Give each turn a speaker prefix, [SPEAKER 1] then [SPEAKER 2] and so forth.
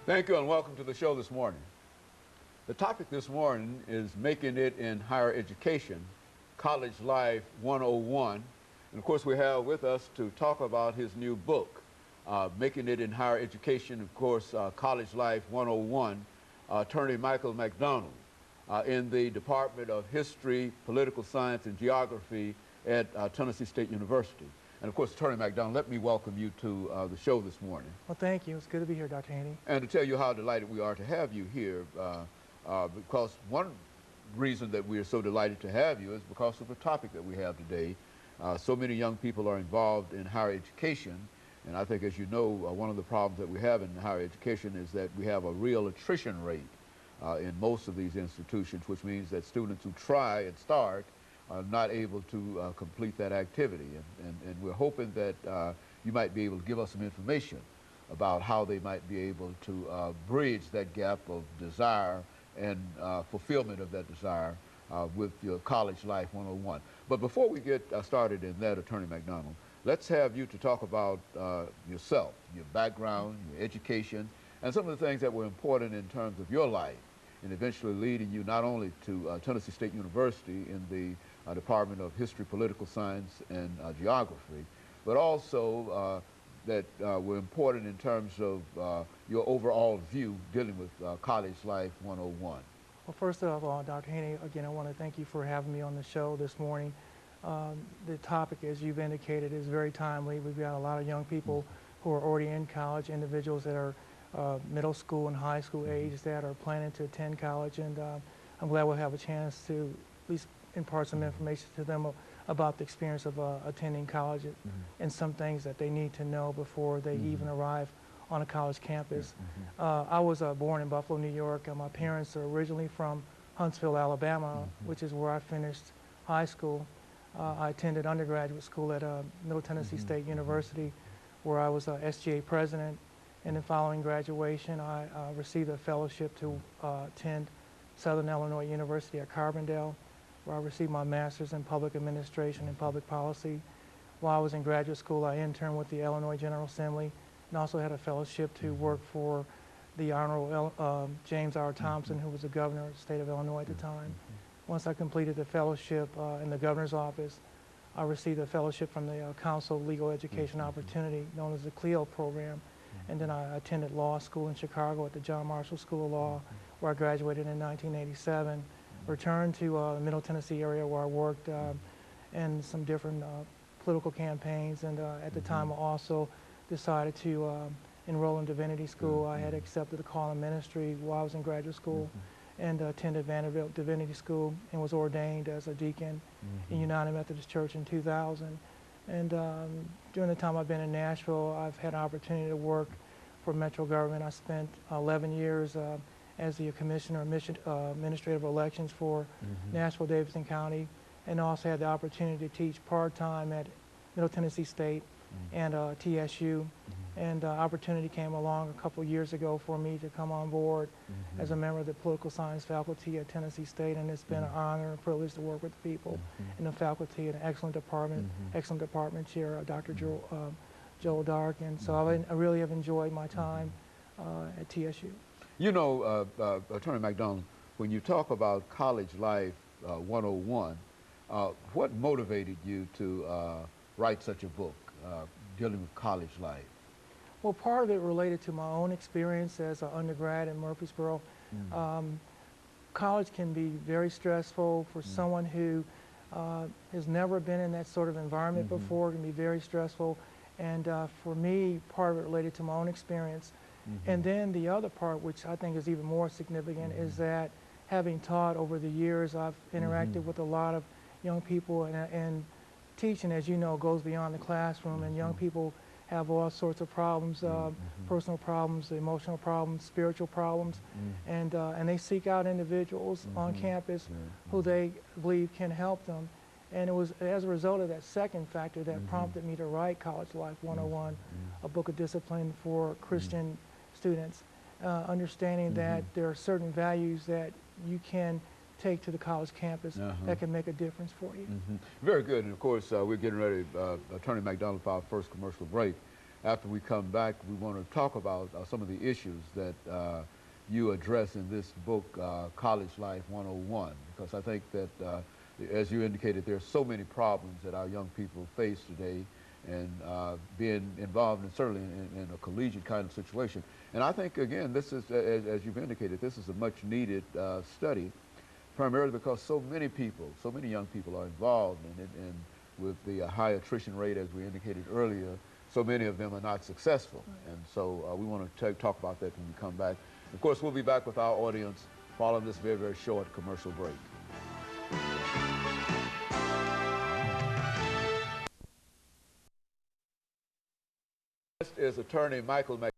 [SPEAKER 1] Thank you and welcome to the show this morning. The topic this morning is making it in higher education, College Life 101. And of course we have with us to talk about his new book, Making It in Higher Education, of course, College Life 101, Attorney Michael McDonald in the Department of History, Political Science, and Geography at Tennessee State University. And of course, Attorney McDonald, let me welcome you to the show this morning.
[SPEAKER 2] Well, thank you. It's good to be here, Dr. Haney.
[SPEAKER 1] And to tell you how delighted we are to have you here, because one reason that we are so delighted to have you is because of the topic that we have today. So many young people are involved in higher education, and I think, as you know, one of the problems that we have in higher education is that we have a real attrition rate in most of these institutions, which means that students who try and start are not able to complete that activity. And we're hoping that you might be able to give us some information about how they might be able to bridge that gap of desire and fulfillment of that desire with your College Life 101. But before we get started in that, Attorney McDonald, let's have you to talk about yourself, your background, your education, and some of the things that were important in terms of your life, and eventually leading you not only to Tennessee State University in the Department of History, Political Science, and Geography, but also that were important in terms of your overall view dealing with College Life 101.
[SPEAKER 2] Well, first of all, Dr. Haney, again, I want to thank you for having me on the show this morning. The topic, as you've indicated, is very timely. We've got a lot of young people who are already in college, individuals that are middle school and high school age that are planning to attend college, and I'm glad we'll have a chance to at least impart some information to them about the experience of attending college and some things that they need to know before they even arrive on a college campus. I was born in Buffalo, New York. My parents are originally from Huntsville, Alabama, which is where I finished high school. I attended undergraduate school at Middle Tennessee State University, where I was SGA president. And then following graduation, I received a fellowship to attend Southern Illinois University at Carbondale, where I received my master's in public administration and public policy. While I was in graduate school, I interned with the Illinois General Assembly and also had a fellowship to work for the Honorable James R. Thompson, who was the governor of the state of Illinois at the time. Once I completed the fellowship in the governor's office, I received a fellowship from the Council of Legal Education Opportunity, known as the CLEO program. And then I attended law school in Chicago at the John Marshall School of Law, where I graduated in 1987. Returned to the Middle Tennessee area, where I worked in some different political campaigns, and at the time I also decided to enroll in divinity school. I had accepted a call in ministry while I was in graduate school and attended Vanderbilt Divinity School and was ordained as a deacon in United Methodist Church in 2000. And during the time I've been in Nashville, I've had an opportunity to work for Metro government. I spent 11 years as the Commissioner of Administrative Elections for Nashville-Davidson County, and also had the opportunity to teach part-time at Middle Tennessee State and TSU. And opportunity came along a couple years ago for me to come on board as a member of the political science faculty at Tennessee State, and it's been an honor and privilege to work with the people in the faculty, an excellent department chair, Dr. Joel Dark, and so I really have enjoyed my time at TSU.
[SPEAKER 1] You know, Attorney McDonald, when you talk about College Life 101, what motivated you to write such a book dealing with college life?
[SPEAKER 2] Well, part of it related to my own experience as an undergrad in Murfreesboro. College can be very stressful for someone who has never been in that sort of environment before. It can be very stressful. And for me, part of it related to my own experience. And then the other part, which I think is even more significant, is that having taught over the years, I've interacted with a lot of young people, and teaching, as you know, goes beyond the classroom, and young people have all sorts of problems, personal problems, emotional problems, spiritual problems, and they seek out individuals on campus who they believe can help them. And it was as a result of that second factor that prompted me to write College Life 101, a book of discipline for Christian students, understanding that there are certain values that you can take to the college campus that can make a difference for you.
[SPEAKER 1] Very good. And of course, we're getting ready, Attorney McDonald, for our first commercial break. after we come back, we want to talk about some of the issues that you address in this book, College Life 101, because I think that, as you indicated, there are so many problems that our young people face today, and being involved in certainly in a collegiate kind of situation. And I think, again, this is, as you've indicated, this is a much needed study, primarily because so many people, so many young people are involved in it, and with the high attrition rate, as we indicated earlier, so many of them are not successful. Right. And so we want to talk about that when we come back. Of course, we'll be back with our audience following this very, very short commercial break. Next is attorney Michael McDonald.